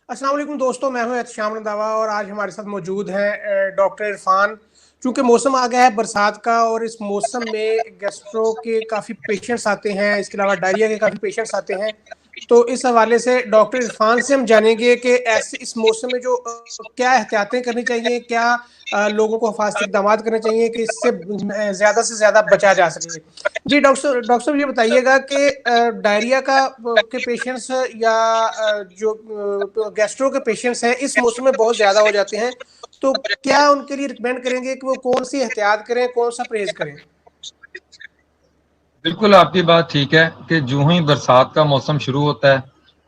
अस्सलाम वालेकुम दोस्तों, मैं हूं एहतशाम रंधावा और आज हमारे साथ मौजूद हैं डॉक्टर इरफान। चूंकि मौसम आ गया है बरसात का और इस मौसम में गैस्ट्रो के काफ़ी पेशेंट्स आते हैं, इसके अलावा डायरिया के काफ़ी पेशेंट्स आते हैं। तो इस हवाले से डॉक्टर इरफान से हम जानेंगे कि ऐसे इस मौसम में जो क्या एहतियातें करनी चाहिए, क्या लोगों को हिफाजती इक़दामात करने चाहिए कि इससे ज़्यादा से ज़्यादा बचा जा सके। जी डॉक्टर साहब, ये बताइएगा कि डायरिया का के पेशेंट्स या जो गैस्ट्रो के पेशेंट्स हैं इस मौसम में बहुत ज़्यादा हो जाते हैं, तो क्या उनके लिए रिकमेंड करेंगे कि वो कौन सी एहतियात करें, कौन सा परहेज करें? बिल्कुल आपकी बात ठीक है कि जो ही बरसात का मौसम शुरू होता है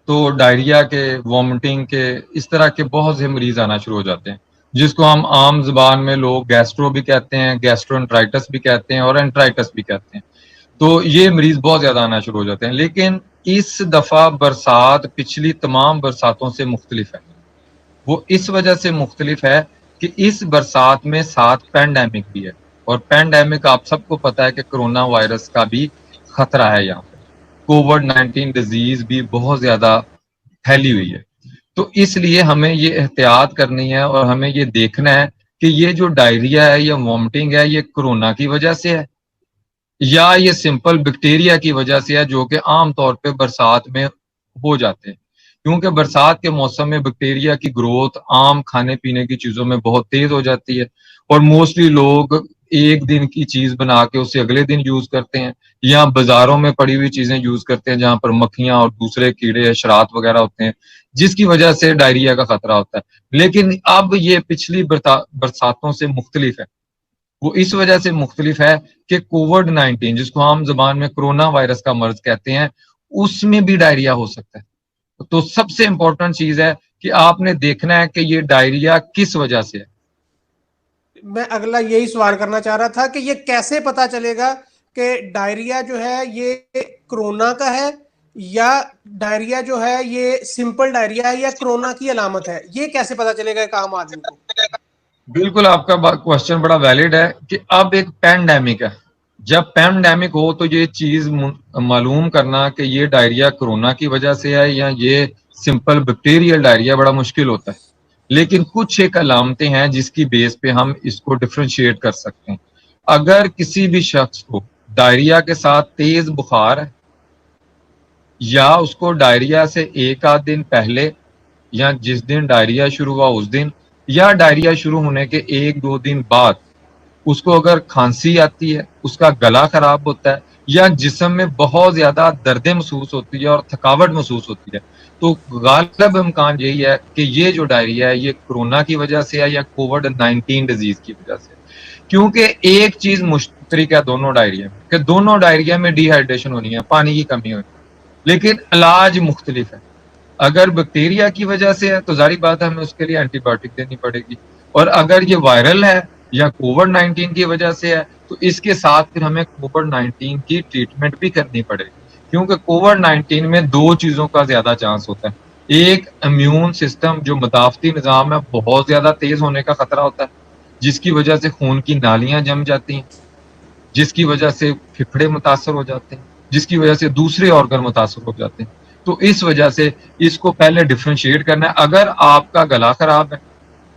तो डायरिया के, वॉमिटिंग के, इस तरह के बहुत से मरीज आना शुरू हो जाते हैं, जिसको हम आम जुबान में लोग गैस्ट्रो भी कहते हैं, गैस्ट्रोएंटराइटिस भी कहते हैं और एंटराइटिस भी कहते हैं। तो ये मरीज बहुत ज्यादा आना शुरू हो जाते हैं। लेकिन इस दफा बरसात पिछली तमाम बरसातों से मुख्तलिफ है। वो इस वजह से मुख्तलिफ है कि इस बरसात में साथ पैंडेमिक भी है, और पैंडेमिक आप सबको पता है कि कोरोना वायरस का भी खतरा है। यहाँ पे कोविड-19 डिजीज भी बहुत ज्यादा फैली हुई है। तो इसलिए हमें ये एहतियात करनी है और हमें ये देखना है कि ये जो डायरिया है या वॉमिटिंग है, ये कोरोना की वजह से है या ये सिंपल बैक्टीरिया की वजह से है, जो कि आम तौर पे बरसात में हो जाते हैं। क्योंकि बरसात के मौसम में बैक्टीरिया की ग्रोथ आम खाने पीने की चीजों में बहुत तेज हो जाती है, और मोस्टली लोग एक दिन की चीज बना के उसे अगले दिन यूज करते हैं, या बाजारों में पड़ी हुई चीजें यूज करते हैं जहां पर मक्खियां और दूसरे कीड़े शरात वगैरह होते हैं, जिसकी वजह से डायरिया का खतरा होता है। लेकिन अब ये पिछली बरसातों से मुख्तलिफ है। वो इस वजह से मुख्तलिफ है कि कोविड-19, जिसको आम जबान में कोरोना वायरस का मर्ज कहते हैं, उसमें भी डायरिया हो सकता है। तो सबसे इंपॉर्टेंट चीज है कि आपने देखना है कि ये डायरिया किस वजह से है। मैं अगला यही सवाल करना चाह रहा था कि ये कैसे पता चलेगा कि डायरिया जो है ये कोरोना का है, या डायरिया जो है ये सिंपल डायरिया है या कोरोना की अलामत है? ये कैसे पता चलेगा एक आम आदमी को? बिल्कुल आपका क्वेश्चन बड़ा वैलिड है कि अब एक पैंडेमिक है। जब पैंडेमिक हो तो ये चीज मालूम करना कि ये डायरिया कोरोना की वजह से है या ये सिंपल बैक्टीरियल डायरिया बड़ा मुश्किल होता है। लेकिन कुछ एक अलामतें हैं जिसकी बेस पे हम इसको डिफ्रेंशिएट कर सकते हैं। अगर किसी भी शख्स को डायरिया के साथ तेज बुखार है, या उसको डायरिया से एक आध दिन पहले या जिस दिन डायरिया शुरू हुआ उस दिन, या डायरिया शुरू होने के एक दो दिन बाद उसको अगर खांसी आती है, उसका गला खराब होता है, या जिस्म में बहुत ज्यादा दर्दें महसूस होती है और थकावट महसूस होती है, तो गालिब इम्कान यही है कि ये जो डायरिया है ये कोरोना की वजह से है या कोविड-19 डिजीज की वजह से। क्योंकि एक चीज मुश्तरक है दोनों डायरिया में, कि दोनों डायरिया में डिहाइड्रेशन होनी है, पानी की कमी होनी है, लेकिन इलाज मुख्तलिफ है। अगर बैक्टीरिया की वजह से है तो जारी बात है हमें उसके लिए एंटीबायोटिक देनी पड़ेगी, और अगर ये वायरल है या कोविड-19 की वजह से है तो इसके साथ फिर हमें कोविड-19 की ट्रीटमेंट भी करनी पड़ेगी। क्योंकि कोविड-19 में दो चीजों का ज्यादा चांस होता है। एक, इम्यून सिस्टम जो मुदाफती निजाम है बहुत ज्यादा तेज होने का खतरा होता है, जिसकी वजह से खून की नालियां जम जाती हैं, जिसकी वजह से फेफड़े मुतासर हो जाते हैं, जिसकी वजह से दूसरे ऑर्गन मुतासर हो जाते हैं। तो इस वजह से इसको पहले डिफ्रेंशिएट करना है। अगर आपका गला खराब है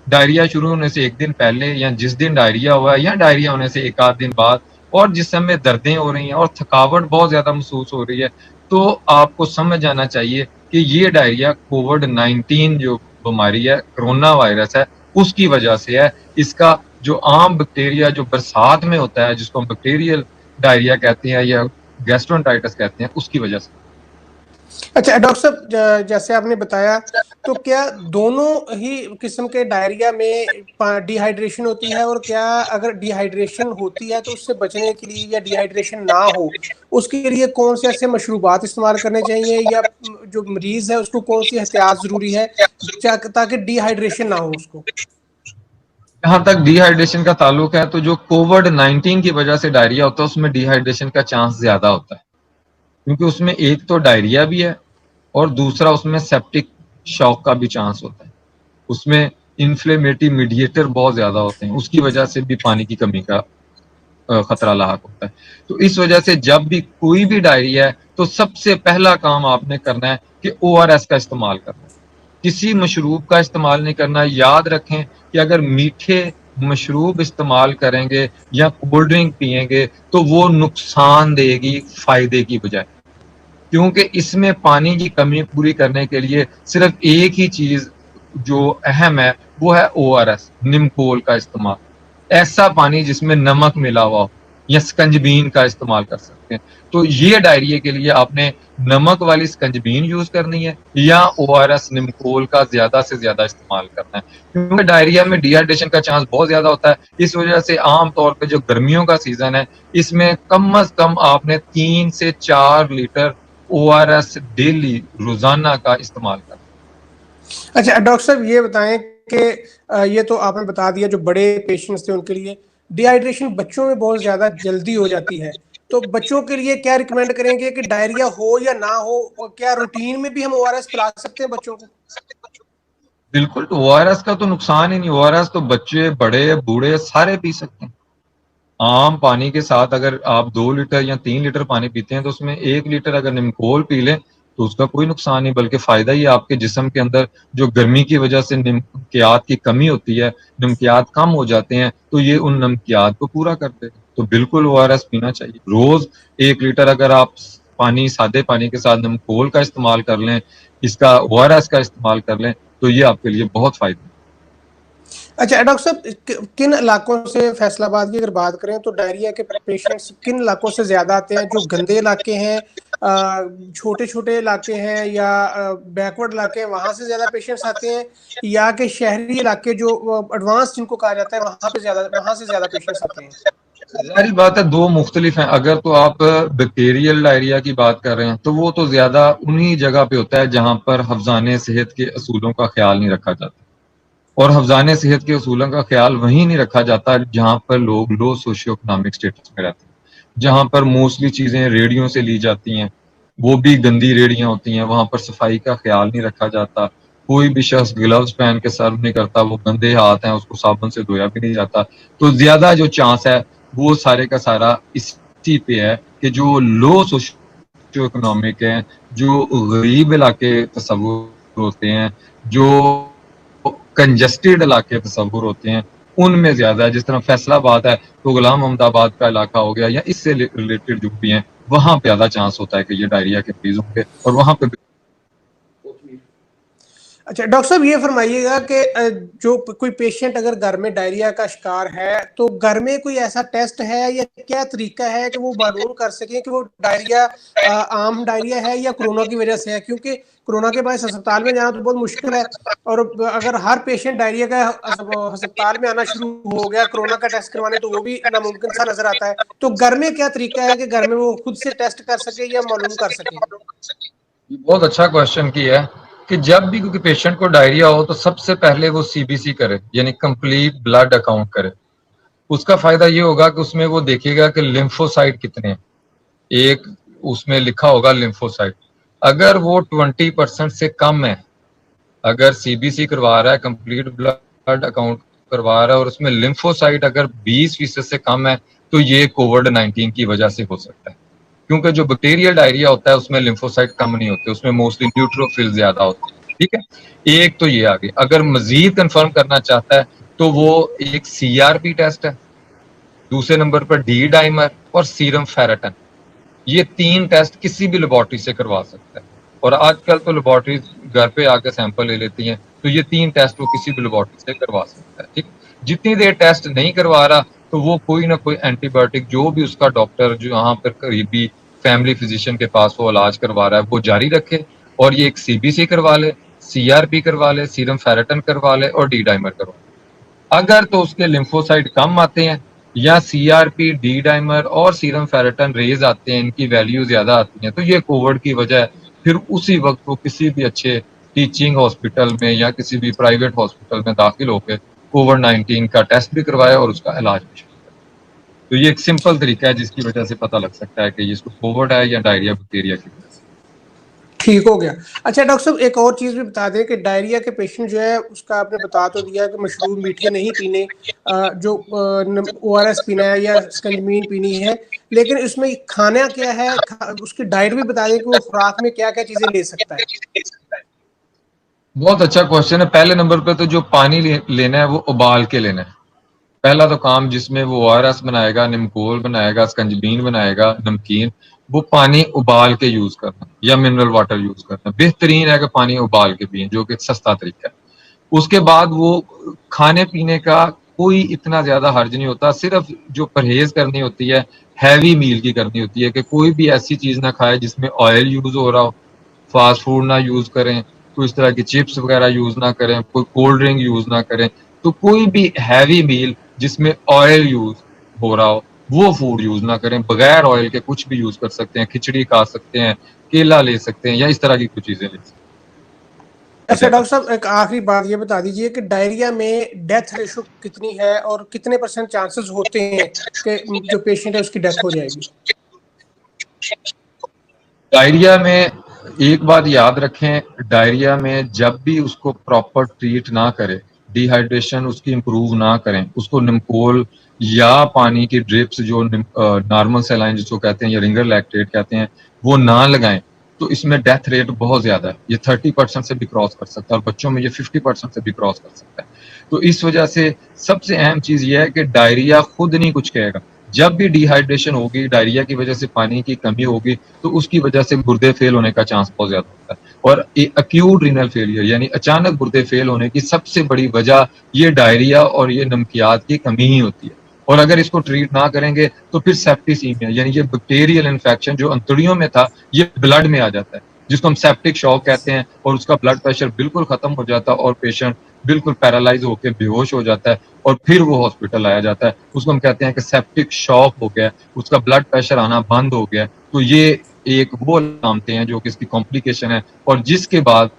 डायरिया शुरू होने से एक दिन पहले, या जिस दिन डायरिया हुआ है, या डायरिया होने से एक आध दिन बाद, और जिस्म में दर्दें हो रही हैं और थकावट बहुत ज्यादा महसूस हो रही है, तो आपको समझ आना चाहिए कि ये डायरिया कोविड-19 जो बीमारी है, कोरोना वायरस है, उसकी वजह से है। इसका जो आम बैक्टीरिया जो बरसात में होता है, जिसको हम बैक्टीरियल डायरिया कहते हैं या गैस्ट्रोएंटराइटिस कहते हैं, उसकी वजह से। अच्छा डॉक्टर साहब, जैसे आपने बताया, तो क्या दोनों ही किस्म के डायरिया में डिहाइड्रेशन होती है, और क्या अगर डिहाइड्रेशन होती है तो उससे बचने के लिए, या डिहाइड्रेशन ना हो उसके लिए कौन से ऐसे मशरूबात इस्तेमाल करने चाहिए, या जो मरीज है उसको कौन सी एहतियात जरूरी है ताकि डिहाइड्रेशन ना हो उसको? जहां तक डिहाइड्रेशन का ताल्लुक है तो जो कोविड-19 की वजह से डायरिया होता है उसमें डिहाइड्रेशन का चांस ज्यादा होता है, क्योंकि उसमें एक तो डायरिया भी है और दूसरा उसमें सेप्टिक शॉक का भी चांस होता है। उसमें इन्फ्लेमेटरी मीडिएटर बहुत ज्यादा होते हैं, उसकी वजह से भी पानी की कमी का खतरा लाक होता है। तो इस वजह से जब भी कोई भी डायरिया है तो सबसे पहला काम आपने करना है कि ओआरएस का इस्तेमाल करना है। किसी मशरूब का इस्तेमाल नहीं करना। याद रखें कि अगर मीठे मशरूब इस्तेमाल करेंगे या कोल्ड ड्रिंक पिएंगे तो वो नुकसान देगी फायदे की बजाय, क्योंकि इसमें पानी की कमी पूरी करने के लिए सिर्फ एक ही चीज जो अहम है वो है ORS, निमकोल का इस्तेमाल। ऐसा पानी जिसमें नमक मिला हुआ हो, या स्कंजबीन का इस्तेमाल कर सकते हैं। तो ये डायरिया के लिए आपने नमक वाली स्कंजबीन यूज करनी है या ORS निमकोल का ज्यादा से ज्यादा इस्तेमाल करना है, क्योंकि डायरिया में डिहाइड्रेशन का चांस बहुत ज्यादा होता है। इस वजह से आम तौर पर जो गर्मियों का सीजन है इसमें कम अज कम आपने 3 से 4 लीटर ORS डेली रोजाना का इस्तेमाल करना। अच्छा डॉक्टर साहब ये बताएं कि ये तो आपने बता दिया जो बड़े पेशेंट्स थे उनके लिए डिहाइड्रेशन बच्चों में बहुत ज्यादा जल्दी हो जाती है, तो बच्चों के लिए क्या रिकमेंड करेंगे कि डायरिया हो या ना हो, और क्या रूटीन में भी हम ओआरएस पिला सकते हैं बच्चों को? बिल्कुल, तो ORS का तो नुकसान ही नहीं। ORS तो बच्चे बड़े बूढ़े सारे पी सकते हैं। आम पानी के साथ अगर आप 2 लीटर या 3 लीटर पानी पीते हैं तो उसमें 1 लीटर अगर निमकोल पी लें तो उसका कोई नुकसान नहीं, बल्कि फायदा ही है। आपके जिस्म के अंदर जो गर्मी की वजह से नमकियात की कमी होती है, नमकियात कम हो जाते हैं, तो ये उन नमकियात को पूरा कर देगा। तो बिल्कुल ORS पीना चाहिए। रोज 1 लीटर अगर आप पानी, सादे पानी के साथ नमकोल का इस्तेमाल कर लें, इसका ORS का इस्तेमाल कर लें, तो ये आपके लिए बहुत फायदा। अच्छा डॉक्टर साहब किन इलाकों से, फैसलाबाद की अगर बात करें तो डायरिया के पेशेंट्स किन इलाकों से ज्यादा आते हैं? जो गंदे इलाके हैं, छोटे छोटे इलाके हैं, या बैकवर्ड इलाके हैं, वहां से ज्यादा पेशेंट्स आते हैं, या कि शहरी इलाके जो एडवांस जिनको कहा जाता है वहां से ज्यादा पेशेंट्स आते हैं? जाहिर बात है, दो मुख्तलिफ हैं। अगर तो आप बैक्टीरियल डायरिया की बात कर रहे हैं तो वो तो ज्यादा उन्हीं जगह पे होता है जहां पर हफ्जाने सेहत के असूलों का ख्याल नहीं रखा जाता। और हफ्जाने सेहत के असूलों का ख्याल वहीं नहीं रखा जाता जहां पर लोग लो सोशियो इकोनॉमिक स्टेटस में रहते हैं, जहां पर मोस्टली चीजें रेडियो से ली जाती हैं, वो भी गंदी रेडियां होती हैं, वहां पर सफाई का ख्याल नहीं रखा जाता। कोई भी शख्स ग्लव्स पहन के सर्व नहीं करता, वो गंदे हाथ हैं, उसको साबुन से धोया भी नहीं जाता। तो ज्यादा जो चांस है वो सारे का सारा इसी पे है कि जो लो सोशियो इकोनॉमिक है, जो गरीब इलाके तस्वुर होते हैं, जो कंजस्टेड इलाके तस्वुर होते हैं, उनमें ज्यादा है। जिस तरह फैसलाबाद है तो गुलाम अहमदाबाद का इलाका हो गया, या इससे रिलेटेड जो भी हैं, वहां पे ज्यादा चांस होता है कि ये डायरिया के मरीज होंगे, और वहां पे। अच्छा डॉक्टर साहब ये फरमाइएगा कि जो कोई पेशेंट अगर घर में डायरिया का शिकार है तो घर में कोई ऐसा टेस्ट है या क्या तरीका है कि वो मालूम कर सके कि वो डायरिया आम डायरिया है या कोरोना की वजह से है? क्योंकि कोरोना के बाद अस्पताल में जाना तो बहुत मुश्किल है, और अगर हर पेशेंट डायरिया का अस्पताल में आना शुरू हो गया कोरोना का टेस्ट करवाने तो वो भी नामुमकिन सा नजर आता है। तो घर में क्या तरीका है कि घर में वो खुद से टेस्ट कर सके या मालूम कर सके? बहुत अच्छा क्वेश्चन किया है कि जब भी कोई पेशेंट को डायरिया हो तो सबसे पहले वो CBC करे, यानी कंप्लीट ब्लड अकाउंट करे। उसका फायदा ये होगा कि उसमें वो देखेगा कि लिम्फोसाइट कितने हैं। एक उसमें लिखा होगा लिम्फोसाइट, अगर वो 20% से कम है, अगर CBC करवा रहा है, कंप्लीट ब्लड अकाउंट करवा रहा है, और उसमें लिम्फोसाइट अगर 20% से कम है, तो ये कोविड-19 की वजह से हो सकता है। क्योंकि जो बैक्टीरियल डायरिया होता है उसमें लिम्फोसाइट कम नहीं होते, उसमें मोस्टली न्यूट्रोफिल ज्यादा होते हैं। ठीक है, एक तो ये आ गई। अगर मजीद कंफर्म करना चाहता है तो वो एक CRP टेस्ट है, दूसरे नंबर पर डी डाइमर और सीरम फेरेटन। ये 3 टेस्ट किसी भी लेबोरेटरी से करवा सकता है, और आजकल तो लेबोरेटरी घर पे आके सैंपल ले लेती हैं, तो ये 3 टेस्ट वो किसी भी लेबोरेटरी से करवा सकता है। ठीक, जितनी देर टेस्ट नहीं करवा रहा तो वो कोई ना कोई एंटीबायोटिक जो भी उसका डॉक्टर जो यहाँ पर करीबी फैमिली फिजिशियन के पास वो इलाज करवा रहा है वो जारी रखे, और ये एक CBC करवा ले, CRP करवा ले, सीरम फेरेटन करवा ले, और डी डाइमर करवा ले। अगर तो उसके लिम्फोसाइट कम आते हैं, या CRP, डी डाइमर और सीरम फेरेटन रेज आते हैं, इनकी वैल्यू ज्यादा आती है, तो ये कोविड की वजह है। फिर उसी वक्त वो किसी भी अच्छे टीचिंग हॉस्पिटल में या किसी भी प्राइवेट हॉस्पिटल में दाखिल होकर कोविड-19 का टेस्ट भी करवाए और उसका इलाज भी शुरू करे। तो ये एक सिंपल तरीका है जिसकी वजह से पता लग सकता है कि ये इसको कोविड है या डायरिया बैक्टीरिया की वजह से। ठीक हो गया। अच्छा डॉक्टर साहब एक और चीज भी बता दें कि डायरिया के पेशेंट जो है उसका आपने बता तो दिया कि मशरूब मीठे नहीं पीने, जो ORS पीना है या स्कंजमीन पीनी है, लेकिन इसमें खाना क्या है, उसकी डाइट भी बता दें कि वो खुराक में क्या क्या चीजें ले सकता है। बहुत अच्छा क्वेश्चन है। पहले नंबर पे तो जो पानी लेना है वो उबाल के लेना है। पहला तो काम जिसमें वो ORS बनाएगा, निमकोल बनाएगा, स्कंजबीन बनाएगा, नमकीन, वो पानी उबाल के यूज करना या मिनरल वाटर यूज करना। बेहतरीन है कि पानी उबाल के पिए, जो कि सस्ता तरीका है। उसके बाद वो खाने पीने का कोई इतना ज्यादा हर्ज नहीं होता। सिर्फ जो परहेज करनी होती है, हैवी मील की करनी होती है कि कोई भी ऐसी चीज ना खाए जिसमें ऑयल यूज हो रहा हो, फास्ट फूड ना यूज करें, कोई इस तरह की चिप्स वगैरह यूज ना करें, कोई कोल्ड ड्रिंक यूज ना करें। तो कोई भी हैवी मील जिसमें ऑयल यूज हो रहा हो वो फूड यूज ना करें। बगैर ऑयल के कुछ भी यूज कर सकते हैं, खिचड़ी खा सकते हैं, केला ले सकते हैं या इस तरह की कुछ चीजें ले सकते हैं। अच्छा डॉक्टर साहब, एक आखिरी बात ये बता दीजिए कि डायरिया में डेथ रेशो कितनी है और कितने % चांसेस होते हैं कि जो पेशेंट है उसकी डेथ हो जाएगी? डायरिया में एक बात याद रखें, डायरिया में जब भी उसको प्रॉपर ट्रीट ना करें, डिहाइड्रेशन उसकी इंप्रूव ना करें, उसको निमकोल या पानी की ड्रिप्स जो नॉर्मल सलाइन जिसको कहते हैं या रिंगर लैक्टेट कहते हैं वो ना लगाएं, तो इसमें डेथ रेट बहुत ज्यादा है। ये 30% से भी क्रॉस कर सकता है और बच्चों में ये 50% से भी क्रॉस कर सकता है। तो इस वजह से सबसे अहम चीज ये है कि डायरिया खुद नहीं कुछ कहेगा। जब भी डिहाइड्रेशन होगी, डायरिया की वजह से पानी की कमी होगी, तो उसकी वजह से गुर्दे फेल होने का चांस बहुत ज्यादा होता है। और एक्यूट रीनल फेलियर यानी अचानक गुर्दे फेल होने की सबसे बड़ी वजह ये डायरिया और ये नमकियात की कमी ही होती है। और अगर इसको ट्रीट ना करेंगे तो फिर सेप्टिसीमिया यानी ये बैक्टीरियल इन्फेक्शन जो अंतड़ियों में था ये ब्लड में आ जाता है, जिसको हम सेप्टिक शॉक कहते हैं, और उसका ब्लड प्रेशर बिल्कुल खत्म हो जाता है और पेशेंट बिल्कुल पैरालाइज होकर बेहोश हो जाता है और फिर वो हॉस्पिटल आया जाता है। उसको हम कहते हैं कि सेप्टिक शॉक हो गया, उसका ब्लड प्रेशर आना बंद हो गया। तो ये एक वो अलामतें हैं जो कि इसकी कॉम्प्लिकेशन है और जिसके बाद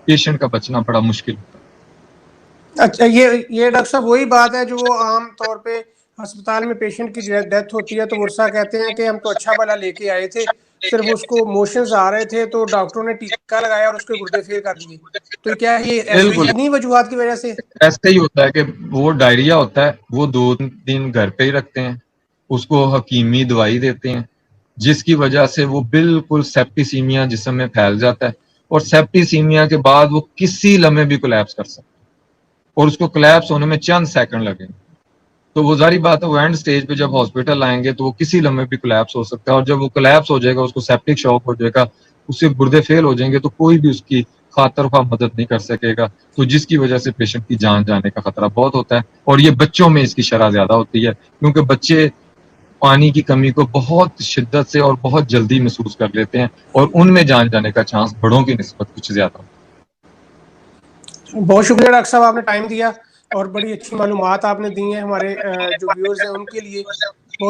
पेशेंट का बचना बड़ा मुश्किल होता है। अच्छा, ये डॉक्टर साहब वही बात है जो वो आम तौर पे अस्पताल में पेशेंट की डेथ होती है तो वर्षा कहते हैं कि हम तो अच्छा भला लेके आए थे, सिर्फ उसको मोशंस आ रहे थे तो डॉक्टरों ने टीका लगाया और उसके गुर्दे फेल कर दिए। तो क्या ये ऐसे बिल्कुल इन्हीं वजूहत की वजह से? ऐसा ही होता है कि वो डायरिया होता है, वो 2 दिन घर पे ही रखते हैं, उसको हकीमी दवाई देते हैं, जिसकी वजह से वो बिल्कुल सेप्टिसीमिया जिस्म में फैल जाता है और सेप्टिसीमिया के बाद वो किसी लम्हे भी कोलैप्स कर सकता है और उसको कोलैप्स होने में चंद सेकंड लगेंगे। तो वो जारी बात है, वो एंड स्टेज पे जब हॉस्पिटल आएंगे तो वो किसी लम्हे भी कोलैप्स हो सकता है और जब वो कोलैप्स हो जाएगा, उसको सेप्टिक शॉक हो जाएगा, उससे गुर्दे फेल हो जाएंगे, तो कोई भी उसकी खातर ख्वाह मदद नहीं कर सकेगा। तो जिसकी वजह से पेशेंट की जान जाने का खतरा बहुत होता है और ये बच्चों में इसकी शरह ज्यादा होती है क्योंकि बच्चे पानी की कमी को बहुत शिद्दत से और बहुत जल्दी महसूस कर लेते हैं और उनमें जान जाने का चांस बड़ों की निस्बत कुछ ज्यादा होता है। बहुत शुक्रिया डॉक्टर साहब, आपने टाइम दिया और बड़ी अच्छी मालूमात आपने दी हैं हमारे जो व्यूअर्स हैं उनके लिए।